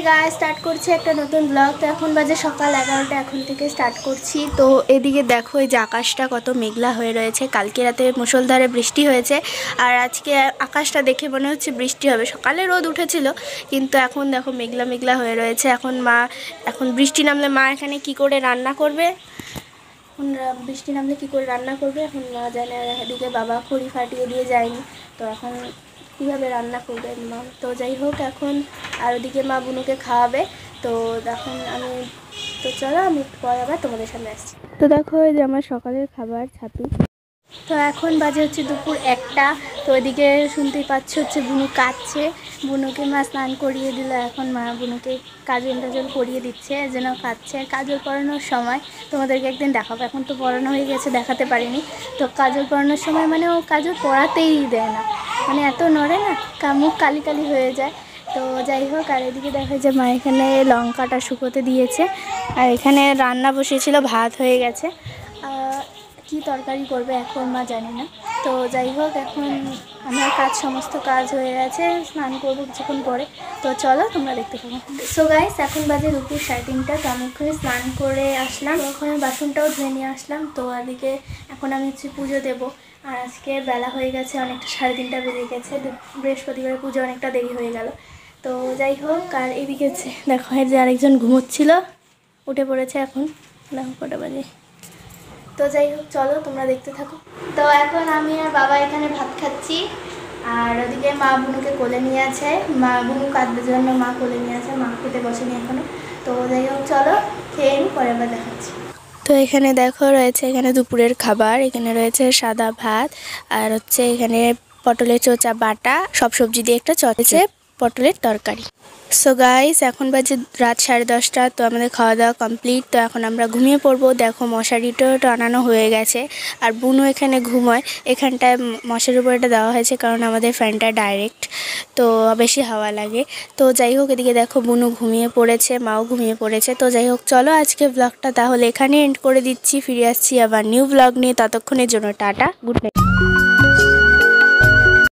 Guys start করছি একটা নতুন ব্লগ। তো এখন বাজে সকাল 11টা, এখন থেকে স্টার্ট করছি। তো এদিকে দেখো এই যে আকাশটা কত মেঘলা হয়ে রয়েছে। কালকে রাতে মুষলধারে বৃষ্টি হয়েছে আর আজকে আকাশটা দেখে মনে হচ্ছে বৃষ্টি হবে। সকালে রোদ উঠেছিল কিন্তু এখন দেখো মেঘলা মেঘলা হয়ে রয়েছে। এখন বৃষ্টি নামলে মা এখানে কি করে রান্না করবে, বৃষ্টি নামলে কী করে রান্না করবে এখন মা জানে। এদিকে বাবা খড়ি ফাটিয়ে দিয়ে যায়নি, তো এখন কীভাবে রান্না করবে মা। তো যাই হোক এখন আর ওদিকে মা বুনুকে খাওয়াবে। তো এখন চলো আমি পরে আবার তোমাদের সামনে আসছি। তো দেখো এই যে আমার সকালের খাবার ছাতু। তো এখন বাজে হচ্ছে দুপুর 1টা। তো ওইদিকে শুনতেই পাচ্ছ হচ্ছে বুনু কাঁদছে। বুনুকে মা স্নান করিয়ে দিল, এখন মা বুনুকে কাজল টাজল পরিয়ে দিচ্ছে যেন কাঁদছে। কাজল পরানোর সময় তোমাদেরকে একদিন দেখাবো, এখন তো পরানো হয়ে গেছে দেখাতে পারিনি। তো কাজল পরানোর সময় মানে ও কাজল পরাতেই দেয় না, মানে এত নড়ে না, মুখ কালি কালি হয়ে যায়। তো যাই হোক আর এদিকে দেখা যায় মা এখানে লঙ্কাটা শুকোতে দিয়েছে আর এখানে রান্না বসিয়েছিল, ভাত হয়ে গেছে। কি তরকারি করবে এখন মা জানি না। তো যাই হোক এখন আমার সমস্ত কাজ হয়ে গেছে, স্নান করবো কিছুক্ষণ পরে। তো চলো তোমরা দেখতে পাবো। সো গাইস এখন বাজে দুপুর 3:30। তো আমি ওখানে স্নান করে আসলাম, ওখানে বাসনটাও ধুয়ে নিয়ে আসলাম। তো এদিকে এখন আমি হচ্ছে পুজো দেবো। আর আজকে বেলা হয়ে গেছে অনেকটা, 3:30 বেজে গেছে। বৃহস্পতিবার পুজো অনেকটা দেরি হয়ে গেল। তো যাই হোক আর এদিকে হচ্ছে দেখো যে আরেকজন ঘুমোচ্ছিল, উঠে পড়েছে এখন। দেখো কটা বাজে। তো যাই হোক চলো তোমরা দেখতে থাকো। তো এখন আমি আর বাবা এখানে ভাত খাচ্ছি আর ওদিকে মা বুনুকে কোলে নিয়ে আছে। মা বুনু কাঁদবে জন্য মা কোলে নিয়ে আছে, মা খেতে বসেনি এখনো। তো যাই হোক চলো খেয়ে নিই, পরে আবার দেখাচ্ছি। তো এখানে দেখো রয়েছে এখানে দুপুরের খাবার। এখানে রয়েছে সাদা ভাত আর হচ্ছে এখানে পটলের চোচা বাটা, সব সবজি দিয়ে একটা চটেছে পটলের তরকারি। সো গাইস এখন বাজে রাত 10:30। তো আমাদের খাওয়া দাওয়া কমপ্লিট। তো এখন আমরা ঘুমিয়ে পড়বো। দেখো মশারিটাও টানানো হয়ে গেছে আর বুনু এখানে ঘুমোয়। এখানটায় মশারির উপর এটা দেওয়া হয়েছে কারণ আমাদের ফ্যানটা ডাইরেক্ট, তো বেশি হাওয়া লাগে। তো যাই হোক এদিকে দেখো বুনু ঘুমিয়ে পড়েছে, মাও ঘুমিয়ে পড়েছে। তো যাই হোক চলো আজকে ব্লগটা তাহলে এখানে এন্ড করে দিচ্ছি। ফিরে আসছি আবার নিউ ব্লগ নিয়ে, ততক্ষণের জন্য টাটা, গুড নাইট।